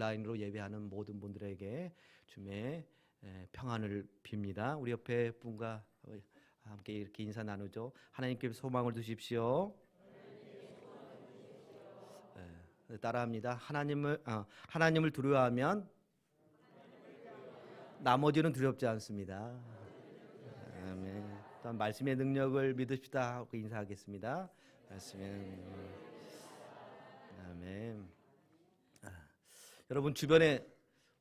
온라인으로 예배하는 모든 분들에게 주님의 평안을 빕니다. 우리 옆에 분과 함께 이렇게 인사 나누죠. 하나님께 소망을 두십시오. 따라합니다. 하나님을 두려워하면 나머지는 두렵지 않습니다. 아멘. 또한 말씀의 능력을 믿으시다 하고 인사하겠습니다. 말씀의 아멘. 여러분 주변에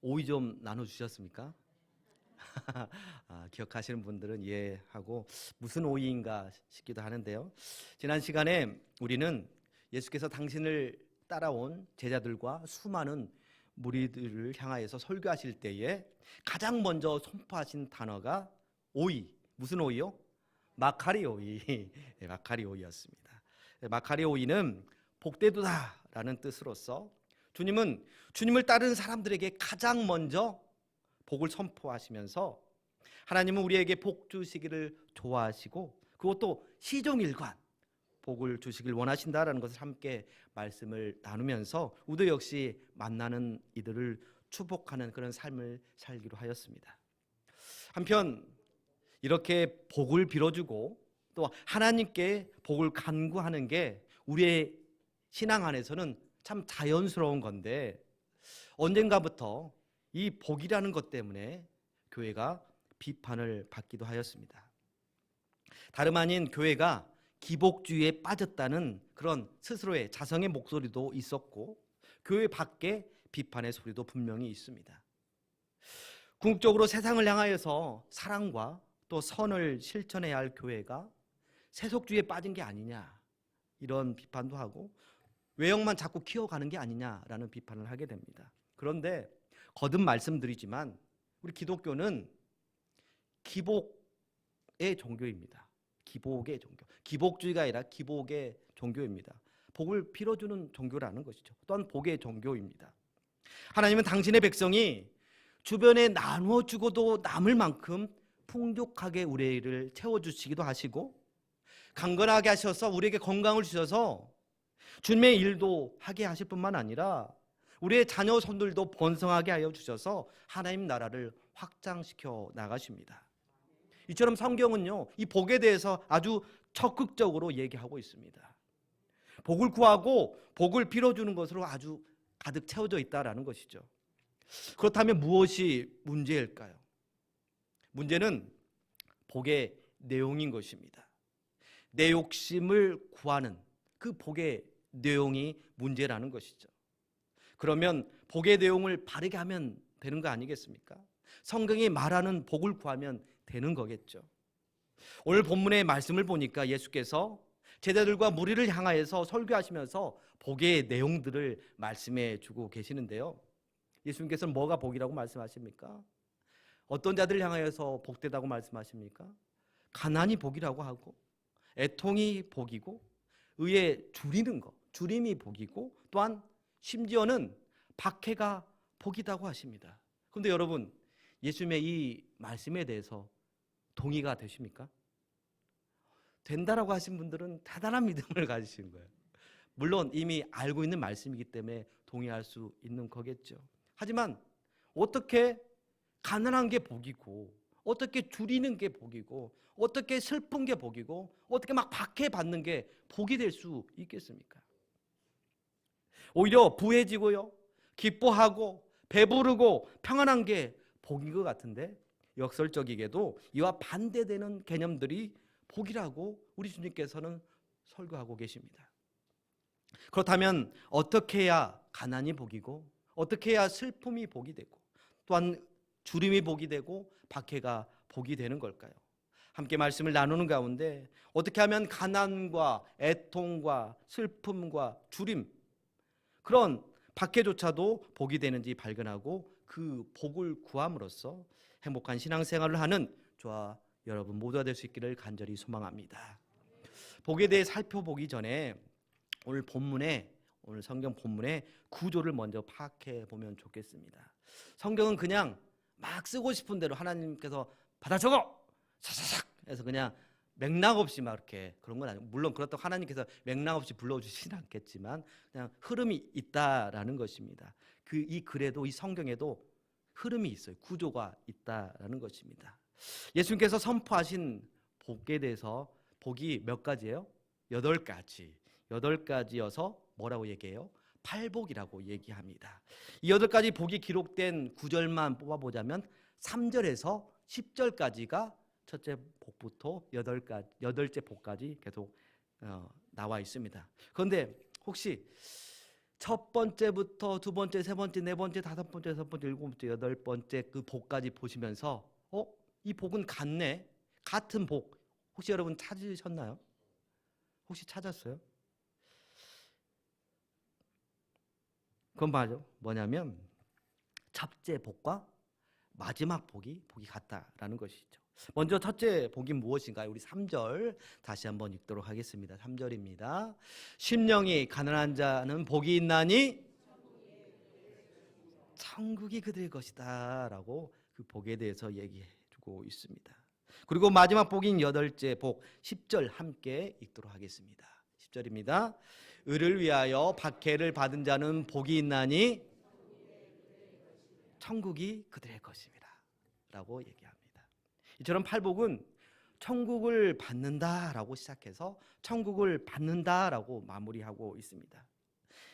오이 좀 나눠주셨습니까? 기억하시는 분들은 이해하고 무슨 오이인가 싶기도 하는데요. 지난 시간에 우리는 예수께서 당신을 따라온 제자들과 수많은 무리들을 향하여서 설교하실 때에 가장 먼저 선포하신 단어가 오이. 무슨 오이요? 마카리 오이. 마카리 오이였습니다. 마카리 오이는 복되도다라는 뜻으로서 주님은 주님을 따르는 사람들에게 가장 먼저 복을 선포하시면서 하나님은 우리에게 복 주시기를 좋아하시고 그것도 시종일관 복을 주시길 원하신다라는 것을 함께 말씀을 나누면서 우리 역시 만나는 이들을 축복하는 그런 삶을 살기로 하였습니다. 한편 이렇게 복을 빌어주고 또 하나님께 복을 간구하는 게 우리의 신앙 안에서는 참 자연스러운 건데 언젠가부터 이 복이라는 것 때문에 교회가 비판을 받기도 하였습니다. 다름 아닌 교회가 기복주의에 빠졌다는 그런 스스로의 자성의 목소리도 있었고 교회 밖에 비판의 소리도 분명히 있습니다. 궁극적으로 세상을 향하여서 사랑과 또 선을 실천해야 할 교회가 세속주의에 빠진 게 아니냐 이런 비판도 하고 외형만 자꾸 키워가는 게 아니냐라는 비판을 하게 됩니다. 그런데 거듭 말씀드리지만 우리 기독교는 기복의 종교입니다. 기복의 종교. 기복주의가 아니라 기복의 종교입니다. 복을 빌어주는 종교라는 것이죠. 또한 복의 종교입니다. 하나님은 당신의 백성이 주변에 나누어 주고도 남을 만큼 풍족하게 우리를 채워주시기도 하시고 강건하게 하셔서 우리에게 건강을 주셔서 주님의 일도 하게 하실 뿐만 아니라 우리의 자녀 손들도 번성하게 하여 주셔서 하나님 나라를 확장시켜 나가십니다. 이처럼 성경은요 이 복에 대해서 아주 적극적으로 얘기하고 있습니다. 복을 구하고 복을 빌어주는 것으로 아주 가득 채워져 있다라는 것이죠. 그렇다면 무엇이 문제일까요? 문제는 복의 내용인 것입니다. 내 욕심을 구하는 그 복의 내용이 문제라는 것이죠. 그러면 복의 내용을 바르게 하면 되는 거 아니겠습니까? 성경이 말하는 복을 구하면 되는 거겠죠. 오늘 본문의 말씀을 보니까 예수께서 제자들과 무리를 향하여서 설교하시면서 복의 내용들을 말씀해 주고 계시는데요. 예수님께서는 뭐가 복이라고 말씀하십니까? 어떤 자들을 향하여서 복되다고 말씀하십니까? 가난이 복이라고 하고 애통이 복이고 의에 줄이는 것, 줄임이 복이고 또한 심지어는 박해가 복이라고 하십니다. 그런데 여러분 예수님의 이 말씀에 대해서 동의가 되십니까? 된다라고 하신 분들은 대단한 믿음을 가지신 거예요. 물론 이미 알고 있는 말씀이기 때문에 동의할 수 있는 거겠죠. 하지만 어떻게 가난한 게 복이고 어떻게 줄이는 게 복이고 어떻게 슬픈 게 복이고 어떻게 막 박해받는 게 복이 될 수 있겠습니까? 오히려 부해지고요 기뻐하고 배부르고 평안한 게 복인 것 같은데 역설적이게도 이와 반대되는 개념들이 복이라고 우리 주님께서는 설교하고 계십니다. 그렇다면 어떻게 해야 가난이 복이고 어떻게 해야 슬픔이 복이 되고 또한 주림이 복이 되고 박해가 복이 되는 걸까요? 함께 말씀을 나누는 가운데 어떻게 하면 가난과 애통과 슬픔과 주림 그런 박해조차도 복이 되는지 발견하고 그 복을 구함으로써 행복한 신앙생활을 하는 저와 여러분 모두가 될 수 있기를 간절히 소망합니다. 복에 대해 살펴보기 전에 오늘 성경 본문의 구조를 먼저 파악해 보면 좋겠습니다. 성경은 그냥 막 쓰고 싶은 대로 하나님께서 받아 적어! 사사삭! 해서 그냥 맥락 없이 막 이렇게 그런 건 아니고 물론 그렇다고 하나님께서 맥락 없이 불러주시진 않겠지만 그냥 흐름이 있다라는 것입니다. 이 글에도, 이 성경에도 흐름이 있어요. 구조가 있다라는 것입니다. 예수님께서 선포하신 복에 대해서 복이 몇 가지예요? 8가지. 8가지여서 뭐라고 얘기해요? 팔복이라고 얘기합니다. 이 8가지 복이 기록된 구절만 뽑아보자면 3절에서 10절까지가 첫째 복부터 8째 복까지 계속 나와 있습니다. 그런데 혹시 첫 번째부터 두 번째, 세 번째, 네 번째, 다섯 번째, 여섯 번째, 일곱 번째, 여덟 번째 그 복까지 보시면서 이 복은 같네, 같은 복, 혹시 여러분 찾으셨나요? 혹시 찾았어요? 그건 맞아. 뭐냐면 첫째 복과 마지막 복이 같다라는 것이죠. 먼저 첫째 복이 무엇인가요? 우리 3절 다시 한번 읽도록 하겠습니다. 3절입니다. 심령이 가난한 자는 복이 있나니 천국이 그들의 것이다 라고 그 복에 대해서 얘기해 주고 있습니다. 그리고 마지막 복인 8째 복 10절 함께 읽도록 하겠습니다. 10절입니다. 의를 위하여 박해를 받은 자는 복이 있나니 천국이 그들의 것입니다 라고 얘기합니다. 이처럼 팔복은 천국을 받는다라고 시작해서 천국을 받는다라고 마무리하고 있습니다.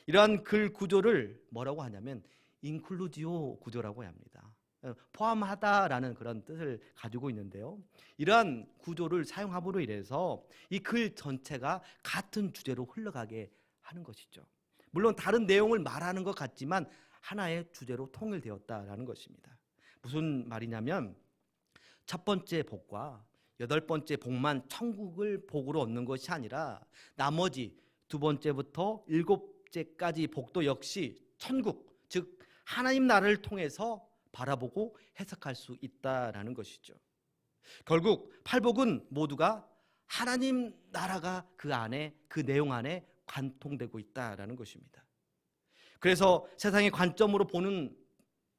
이러한 글 구조를 뭐라고 하냐면 인클루지오 구조라고 합니다. 포함하다라는 그런 뜻을 가지고 있는데요. 이러한 구조를 사용함으로 인해서 이 글 전체가 같은 주제로 흘러가게 하는 것이죠. 물론 다른 내용을 말하는 것 같지만 하나의 주제로 통일되었다라는 것입니다. 무슨 말이냐면 첫 번째 복과 8번째 복만 천국을 복으로 얻는 것이 아니라 나머지 두 번째부터 7째까지 복도 역시 천국, 즉 하나님 나라를 통해서 바라보고 해석할 수 있다라는 것이죠. 결국 팔복은 모두가 하나님 나라가 그 안에, 그 내용 안에 관통되고 있다라는 것입니다. 그래서 세상의 관점으로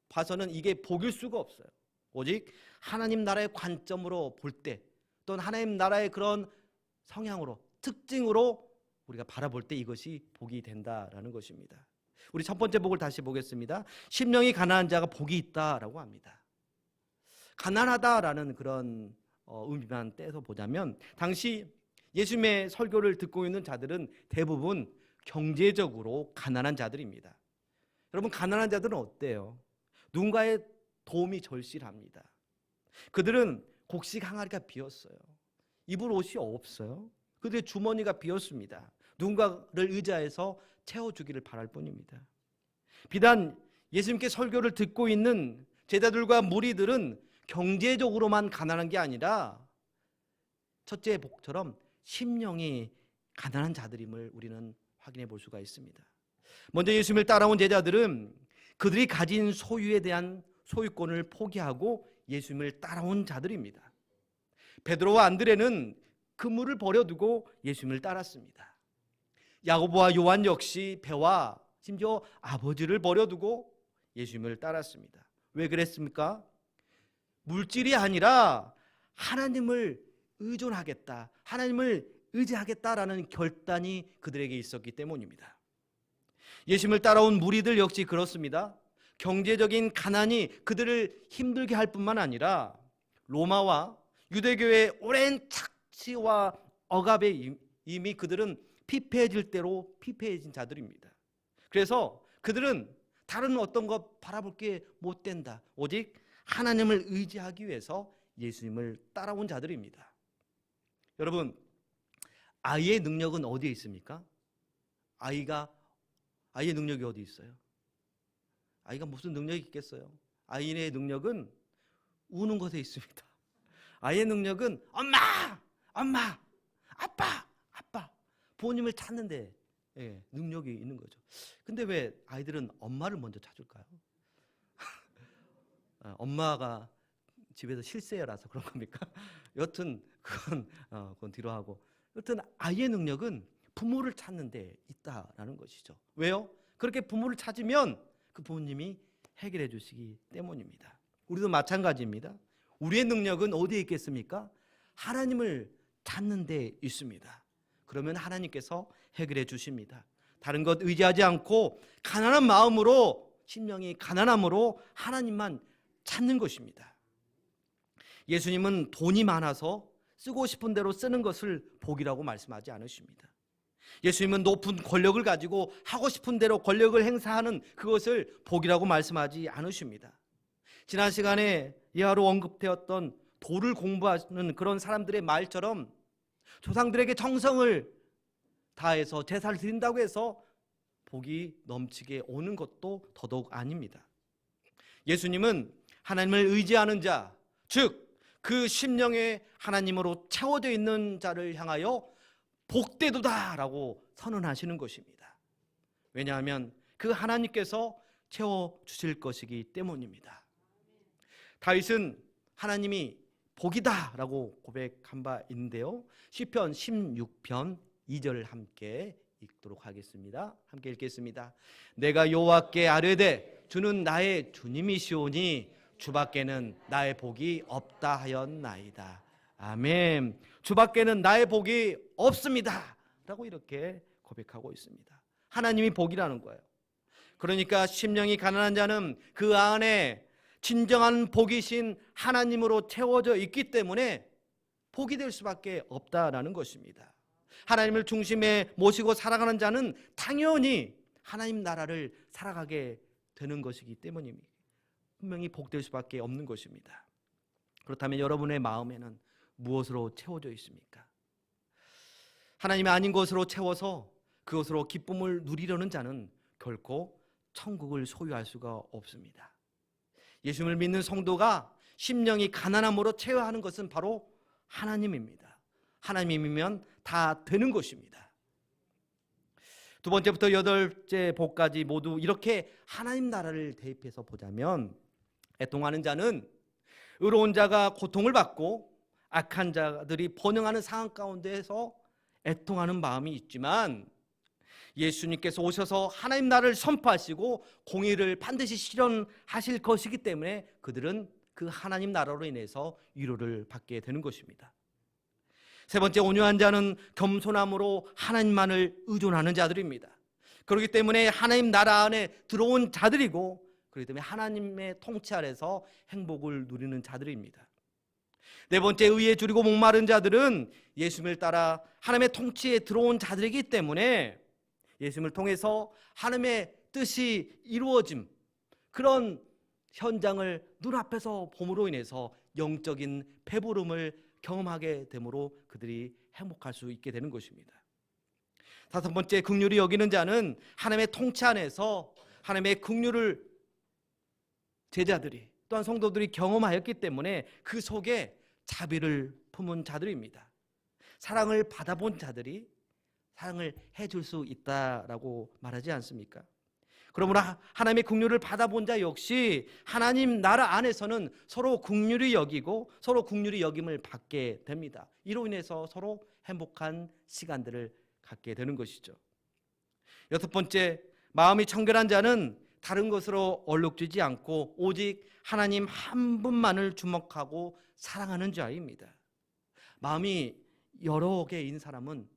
봐서는 이게 복일 수가 없어요. 오직 하나님 나라의 관점으로 볼 때, 또는 하나님 나라의 그런 성향으로, 특징으로 우리가 바라볼 때 이것이 복이 된다라는 것입니다. 우리 첫 번째 복을 다시 보겠습니다. 심령이 가난한 자가 복이 있다라고 합니다. 가난하다라는 그런 의미만 떼서 보자면 당시 예수님의 설교를 듣고 있는 자들은 대부분 경제적으로 가난한 자들입니다. 여러분, 가난한 자들은 어때요? 누군가의 도움이 절실합니다. 그들은 곡식 항아리가 비었어요. 입을 옷이 없어요. 그들의 주머니가 비었습니다. 누군가를 의지해서 채워주기를 바랄 뿐입니다. 비단 예수님께 설교를 듣고 있는 제자들과 무리들은 경제적으로만 가난한 게 아니라 첫째 복처럼 심령이 가난한 자들임을 우리는 확인해 볼 수가 있습니다. 먼저 예수님을 따라온 제자들은 그들이 가진 소유에 대한 소유권을 포기하고 예수님을 따라온 자들입니다. 베드로와 안드레는 그물을 버려두고 예수님을 따랐습니다. 야고보와 요한 역시 배와 심지어 아버지를 버려두고 예수님을 따랐습니다. 왜 그랬습니까? 물질이 아니라 하나님을 의존하겠다, 하나님을 의지하겠다라는 결단이 그들에게 있었기 때문입니다. 예수님을 따라온 무리들 역시 그렇습니다. 경제적인 가난이 그들을 힘들게 할 뿐만 아니라 로마와 유대교의 오랜 착취와 억압에 이미 그들은 피폐해질 대로 피폐해진 자들입니다. 그래서 그들은 다른 어떤 것 바라볼 게 못 된다. 오직 하나님을 의지하기 위해서 예수님을 따라온 자들입니다. 여러분, 아이의 능력은 어디에 있습니까? 아이의 능력이 어디 있어요? 아이가 무슨 능력이 있겠어요? 아이의 능력은 우는 것에 있습니다. 아이의 능력은 엄마, 엄마, 아빠, 아빠, 부모님을 찾는데 능력이 있는 거죠. 근데 왜 아이들은 엄마를 먼저 찾을까요? 엄마가 집에서 실세여라서 그런 겁니까? 여튼 그건 뒤로 하고, 여튼 아이의 능력은 부모를 찾는 데 있다라는 것이죠. 왜요? 그렇게 부모를 찾으면 그 부모님이 해결해 주시기 때문입니다. 우리도 마찬가지입니다. 우리의 능력은 어디에 있겠습니까? 하나님을 찾는 데 있습니다. 그러면 하나님께서 해결해 주십니다. 다른 것 의지하지 않고 가난한 마음으로 심령이 가난함으로 하나님만 찾는 것입니다. 예수님은 돈이 많아서 쓰고 싶은 대로 쓰는 것을 복이라고 말씀하지 않으십니다. 예수님은 높은 권력을 가지고 하고 싶은 대로 권력을 행사하는 그것을 복이라고 말씀하지 않으십니다. 지난 시간에 예하로 언급되었던 도를 공부하는 그런 사람들의 말처럼 조상들에게 정성을 다해서 제사를 드린다고 해서 복이 넘치게 오는 것도 더더욱 아닙니다. 예수님은 하나님을 의지하는 자, 즉 그 심령에 하나님으로 채워져 있는 자를 향하여 복되도다라고 선언하시는 것입니다. 왜냐하면 그 하나님께서 채워주실 것이기 때문입니다. 다윗은 하나님이 복이다라고 고백한 바 있는데요, 시편 16편 2절을 함께 읽도록 하겠습니다. 함께 읽겠습니다. 내가 여호와께 아뢰되 주는 나의 주님이시오니 주밖에는 나의 복이 없다 하였나이다. 아멘. 주밖에는 나의 복이 없습니다 라고 이렇게 고백하고 있습니다. 하나님이 복이라는 거예요. 그러니까 심령이 가난한 자는 그 안에 진정한 복이신 하나님으로 채워져 있기 때문에 복이 될 수밖에 없다라는 것입니다. 하나님을 중심에 모시고 살아가는 자는 당연히 하나님 나라를 살아가게 되는 것이기 때문입니다. 분명히 복될 수밖에 없는 것입니다. 그렇다면 여러분의 마음에는 무엇으로 채워져 있습니까? 하나님이 아닌 것으로 채워서 그것으로 기쁨을 누리려는 자는 결코 천국을 소유할 수가 없습니다. 예수님을 믿는 성도가 심령이 가난함으로 채워하는 것은 바로 하나님입니다. 하나님이면 다 되는 것입니다. 두 번째부터 여덟째 복까지 모두 이렇게 하나님 나라를 대입해서 보자면, 애통하는 자는 의로운 자가 고통을 받고 악한 자들이 번영하는 상황 가운데에서 애통하는 마음이 있지만, 예수님께서 오셔서 하나님 나라를 선포하시고 공의를 반드시 실현하실 것이기 때문에 그들은 그 하나님 나라로 인해서 위로를 받게 되는 것입니다. 세 번째, 온유한 자는 겸손함으로 하나님만을 의존하는 자들입니다. 그렇기 때문에 하나님 나라 안에 들어온 자들이고, 그렇기 때문에 하나님의 통치 아래서 행복을 누리는 자들입니다. 네 번째, 의에 줄이고 목마른 자들은 예수님을 따라 하나님의 통치에 들어온 자들이기 때문에 예수님을 통해서 하나님의 뜻이 이루어짐, 그런 현장을 눈앞에서 봄으로 인해서 영적인 배부름을 경험하게 되므로 그들이 행복할 수 있게 되는 것입니다. 다섯 번째, 긍휼히 여기는 자는 하나님의 통치 안에서 하나님의 긍휼을 제자들이 또한 성도들이 경험하였기 때문에 그 속에 자비를 품은 자들입니다. 사랑을 받아본 자들이 사랑을 해줄 수 있다라고 말하지 않습니까? 그러므로 하나님의 긍휼을 받아본 자 역시 하나님 나라 안에서는 서로 긍휼히 여기고 서로 긍휼히 여김을 받게 됩니다. 이로 인해서 서로 행복한 시간들을 갖게 되는 것이죠. 여섯 번째, 마음이 청결한 자는 다른 것으로 얼룩지지 않고 오직 하나님 한 분만을 주목하고 사랑하는 자입니다. 마음이 여러 개인 사람은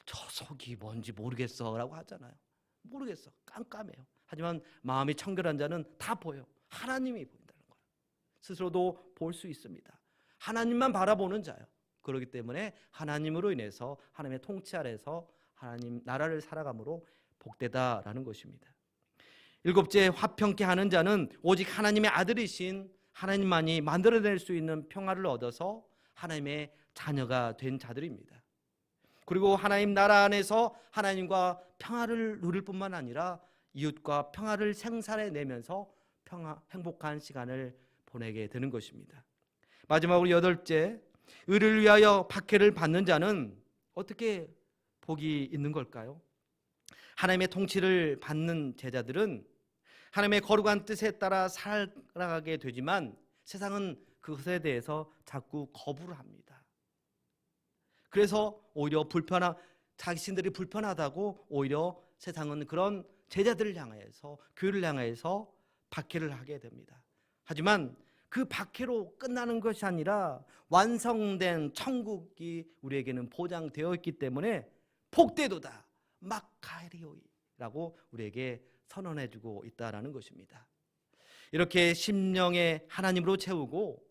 저 속이 뭔지 모르겠어 라고 하잖아요. 모르겠어, 깜깜해요. 하지만 마음이 청결한 자는 다 보여. 하나님이 보인다는 거예요. 스스로도 볼 수 있습니다. 하나님만 바라보는 자예요. 그렇기 때문에 하나님으로 인해서 하나님의 통치 아래서 하나님 나라를 살아감으로 복되다라는 것입니다. 일곱째, 화평케 하는 자는 오직 하나님의 아들이신 하나님만이 만들어낼 수 있는 평화를 얻어서 하나님의 자녀가 된 자들입니다. 그리고 하나님 나라 안에서 하나님과 평화를 누릴 뿐만 아니라 이웃과 평화를 생산해내면서 행복한 시간을 보내게 되는 것입니다. 마지막으로 여덟째, 의를 위하여 박해를 받는 자는 어떻게 복이 있는 걸까요? 하나님의 통치를 받는 제자들은 하나님의 거룩한 뜻에 따라 살아가게 되지만 세상은 그것에 대해서 자꾸 거부를 합니다. 그래서 오히려 자신들이 불편하다고 오히려 세상은 그런 제자들을 향해서, 교회를 향해서 박해를 하게 됩니다. 하지만 그 박해로 끝나는 것이 아니라 완성된 천국이 우리에게는 보장되어 있기 때문에 복되도다 마카리오이라고 우리에게 선언해주고 있다라는 것입니다. 이렇게 심령에 하나님으로 채우고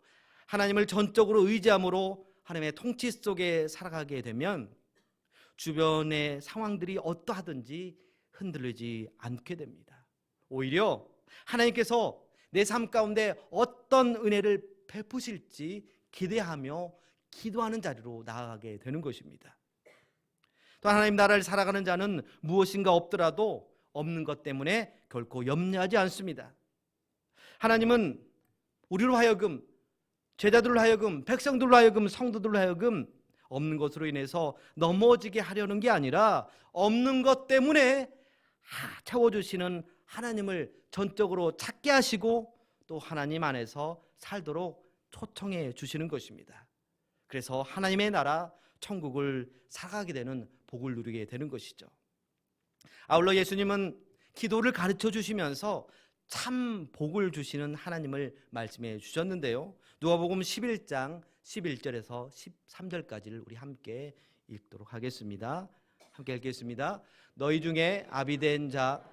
하나님을 전적으로 의지함으로 하나님의 통치 속에 살아가게 되면 주변의 상황들이 어떠하든지 흔들리지 않게 됩니다. 오히려 하나님께서 내 삶 가운데 어떤 은혜를 베푸실지 기대하며 기도하는 자리로 나아가게 되는 것입니다. 또 하나님 나라를 살아가는 자는 무엇인가 없더라도 없는 것 때문에 결코 염려하지 않습니다. 하나님은 우리로 하여금, 제자들로 하여금, 백성들로 하여금, 성도들로 하여금 없는 것으로 인해서 넘어지게 하려는 게 아니라 없는 것 때문에 채워주시는 하나님을 전적으로 찾게 하시고 또 하나님 안에서 살도록 초청해 주시는 것입니다. 그래서 하나님의 나라 천국을 살아가게 되는 복을 누리게 되는 것이죠. 아울러 예수님은 기도를 가르쳐 주시면서 참 복을 주시는 하나님을 말씀해 주셨는데요. 누가복음 11장 11절에서 13절까지를 우리 함께 읽도록 하겠습니다. 함께 읽겠습니다. 너희 중에 아비된 자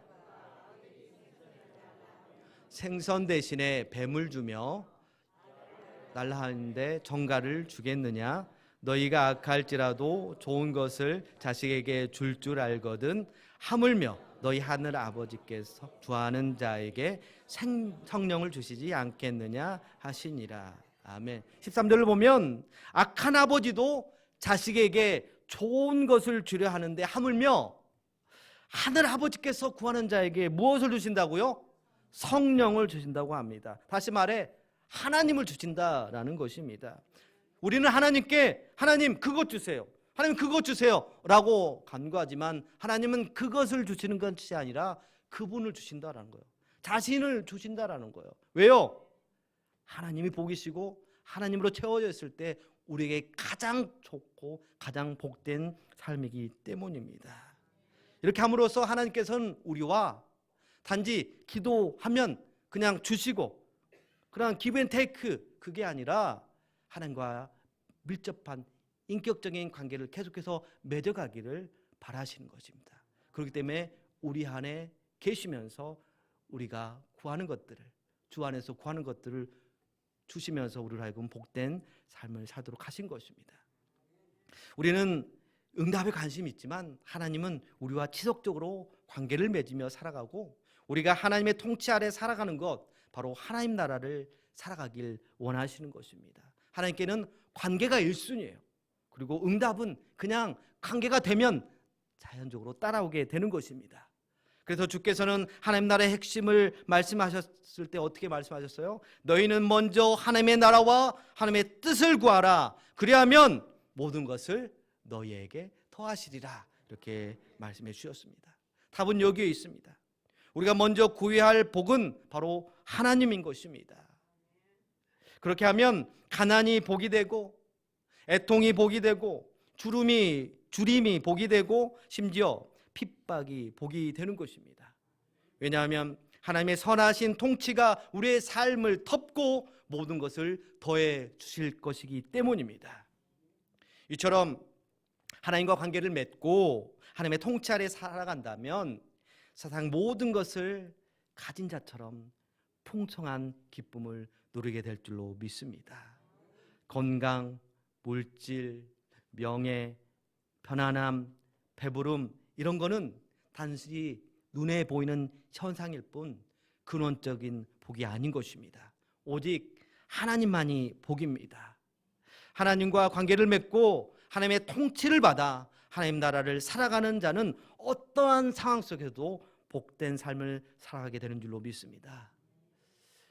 생선 대신에 뱀을 주며 날라하는데 정갈을 주겠느냐? 너희가 악할지라도 좋은 것을 자식에게 줄 줄 알거든 하물며 너희 하늘 아버지께서 구하는 자에게 성령을 주시지 않겠느냐 하시니라. 아멘. 13절을 보면 악한 아버지도 자식에게 좋은 것을 주려 하는데 하물며 하늘 아버지께서 구하는 자에게 무엇을 주신다고요? 성령을 주신다고 합니다. 다시 말해 하나님을 주신다라는 것입니다. 우리는 하나님께 하나님 그것 주세요, 하나님 그것 주세요 라고 간구하지만 하나님은 그것을 주시는 것이 아니라 그분을 주신다라는 거예요. 자신을 주신다라는 거예요. 왜요? 하나님이 복이시고 하나님으로 채워져 있을 때 우리에게 가장 좋고 가장 복된 삶이기 때문입니다. 이렇게 함으로써 하나님께서는 우리와 단지 기도하면 그냥 주시고 그냥 give and take 그게 아니라 하나님과 밀접한 인격적인 관계를 계속해서 맺어가기를 바라시는 것입니다. 그렇기 때문에 우리 안에 계시면서 우리가 구하는 것들을, 주 안에서 구하는 것들을 주시면서 우리를 하여금 복된 삶을 살도록 하신 것입니다. 우리는 응답에 관심이 있지만 하나님은 우리와 지속적으로 관계를 맺으며 살아가고 우리가 하나님의 통치 아래 살아가는 것, 바로 하나님 나라를 살아가길 원하시는 것입니다. 하나님께는 관계가 1순위예요. 그리고 응답은 그냥 관계가 되면 자연적으로 따라오게 되는 것입니다. 그래서 주께서는 하나님 나라의 핵심을 말씀하셨을 때 어떻게 말씀하셨어요? 너희는 먼저 하나님의 나라와 하나님의 뜻을 구하라. 그리하면 모든 것을 너희에게 더하시리라. 이렇게 말씀해 주셨습니다. 답은 여기에 있습니다. 우리가 먼저 구해야 할 복은 바로 하나님인 것입니다. 그렇게 하면 가난이 복이 되고 애통이 복이 되고 주림이 복이 되고 심지어 핍박이 복이 되는 것입니다. 왜냐하면 하나님의 선하신 통치가 우리의 삶을 덮고 모든 것을 더해 주실 것이기 때문입니다. 이처럼 하나님과 관계를 맺고 하나님의 통치 아래 살아간다면 세상 모든 것을 가진 자처럼 풍성한 기쁨을 누리게 될 줄로 믿습니다. 건강, 물질, 명예, 편안함, 배부름 이런 거는 단순히 눈에 보이는 현상일 뿐 근원적인 복이 아닌 것입니다. 오직 하나님만이 복입니다. 하나님과 관계를 맺고 하나님의 통치를 받아 하나님 나라를 살아가는 자는 어떠한 상황 속에서도 복된 삶을 살아가게 되는 줄로 믿습니다.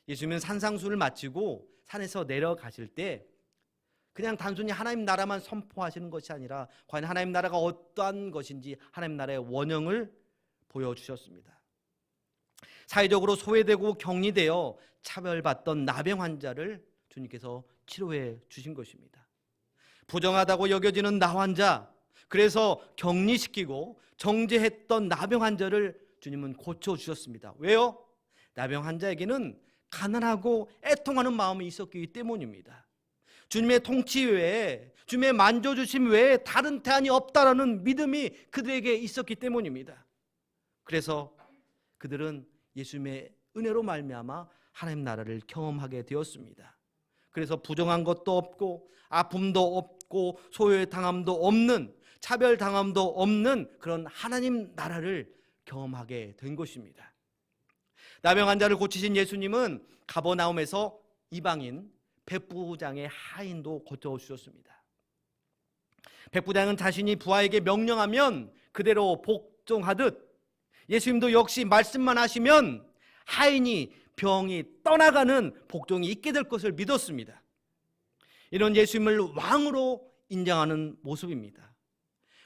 예수님은 산상수를 마치고 산에서 내려가실 때 그냥 단순히 하나님 나라만 선포하시는 것이 아니라 과연 하나님 나라가 어떠한 것인지 하나님 나라의 원형을 보여주셨습니다. 사회적으로 소외되고 격리되어 차별받던 나병 환자를 주님께서 치료해 주신 것입니다. 부정하다고 여겨지는 나 환자, 그래서 격리시키고 정죄했던 나병 환자를 주님은 고쳐주셨습니다. 왜요? 나병 환자에게는 가난하고 애통하는 마음이 있었기 때문입니다. 주님의 통치 외에, 주님의 만져주심 외에 다른 대안이 없다라는 믿음이 그들에게 있었기 때문입니다. 그래서 그들은 예수님의 은혜로 말미암아 하나님 나라를 경험하게 되었습니다. 그래서 부정한 것도 없고 아픔도 없고 소외당함도 없는, 차별당함도 없는 그런 하나님 나라를 경험하게 된 것입니다. 나병 환자를 고치신 예수님은 가버나움에서 이방인 백부장의 하인도 고쳐주셨습니다. 백부장은 자신이 부하에게 명령하면 그대로 복종하듯 예수님도 역시 말씀만 하시면 하인이 병이 떠나가는 복종이 있게 될 것을 믿었습니다. 이런 예수님을 왕으로 인정하는 모습입니다.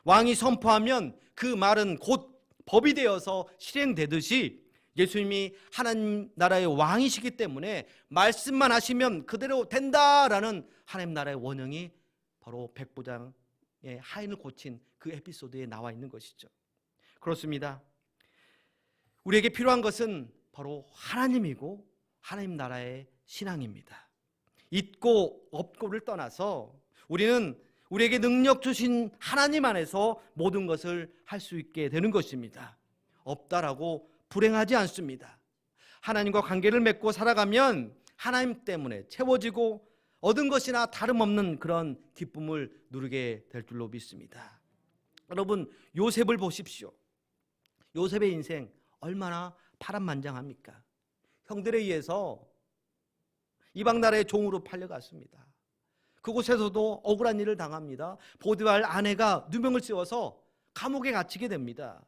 왕이 선포하면 그 말은 곧 법이 되어서 실행되듯이 예수님이 하나님 나라의 왕이시기 때문에 말씀만 하시면 그대로 된다라는 하나님 나라의 원형이 바로 백부장의 하인을 고친 그 에피소드에 나와 있는 것이죠. 그렇습니다. 우리에게 필요한 것은 바로 하나님이고 하나님 나라의 신앙입니다. 있고 없고를 떠나서 우리는 우리에게 능력 주신 하나님 안에서 모든 것을 할 수 있게 되는 것입니다. 없다라고 불행하지 않습니다. 하나님과 관계를 맺고 살아가면 하나님 때문에 채워지고 얻은 것이나 다름없는 그런 기쁨을 누리게 될 줄로 믿습니다. 여러분, 요셉을 보십시오. 요셉의 인생 얼마나 파란만장합니까? 형들에 의해서 이방 나라의 종으로 팔려갔습니다. 그곳에서도 억울한 일을 당합니다. 보디발 아내가 누명을 씌워서 감옥에 갇히게 됩니다.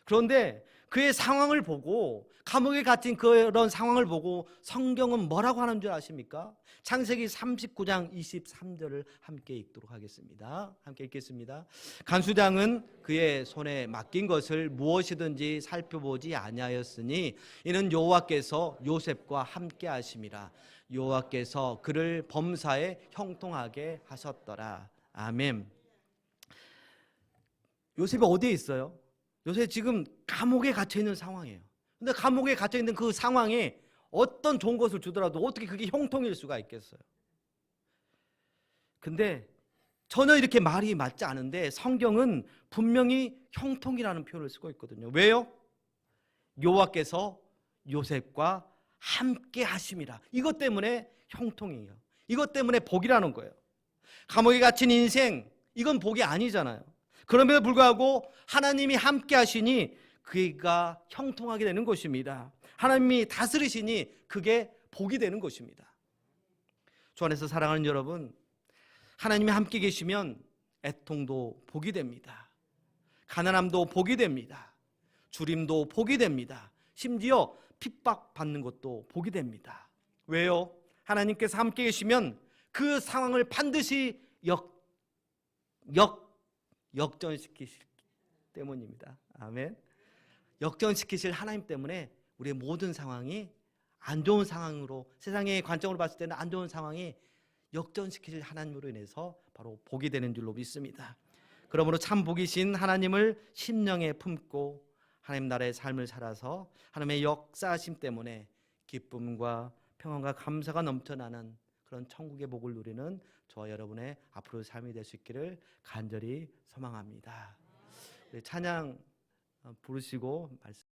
그런데 그의 상황을 보고, 감옥에 갇힌 그런 상황을 보고 성경은 뭐라고 하는 줄 아십니까? 창세기 39장 23절을 함께 읽도록 하겠습니다. 함께 읽겠습니다. 간수장은 그의 손에 맡긴 것을 무엇이든지 살펴보지 아니하였으니 이는 여호와께서 요셉과 함께 하심이라. 여호와께서 그를 범사에 형통하게 하셨더라. 아멘. 요셉이 어디에 있어요? 요새 지금 감옥에 갇혀 있는 상황이에요. 근데 감옥에 갇혀 있는 그 상황에 어떤 좋은 것을 주더라도 어떻게 그게 형통일 수가 있겠어요? 근데 전혀 이렇게 말이 맞지 않은데 성경은 분명히 형통이라는 표현을 쓰고 있거든요. 왜요? 여호와께서 요셉과 함께 하심이라. 이것 때문에 형통이에요. 이것 때문에 복이라는 거예요. 감옥에 갇힌 인생, 이건 복이 아니잖아요. 그럼에도 불구하고 하나님이 함께 하시니 그가 형통하게 되는 것입니다. 하나님이 다스리시니 그게 복이 되는 것입니다. 주 안에서 사랑하는 여러분, 하나님이 함께 계시면 애통도 복이 됩니다. 가난함도 복이 됩니다. 주림도 복이 됩니다. 심지어 핍박받는 것도 복이 됩니다. 왜요? 하나님께서 함께 계시면 그 상황을 반드시 역전시키시기 때문입니다. 아멘. 역전시키실 하나님 때문에 우리의 모든 상황이 안 좋은 상황으로, 세상의 관점으로 봤을 때는 안 좋은 상황이 역전시키실 하나님으로 인해서 바로 복이 되는 줄로 믿습니다. 그러므로 참 복이신 하나님을 심령에 품고 하나님 나라의 삶을 살아서 하나님의 역사하심 때문에 기쁨과 평안과 감사가 넘쳐나는 그런 천국의 복을 누리는 저와 여러분의 앞으로의 삶이 될 수 있기를 간절히 소망합니다. 찬양 부르시고 말씀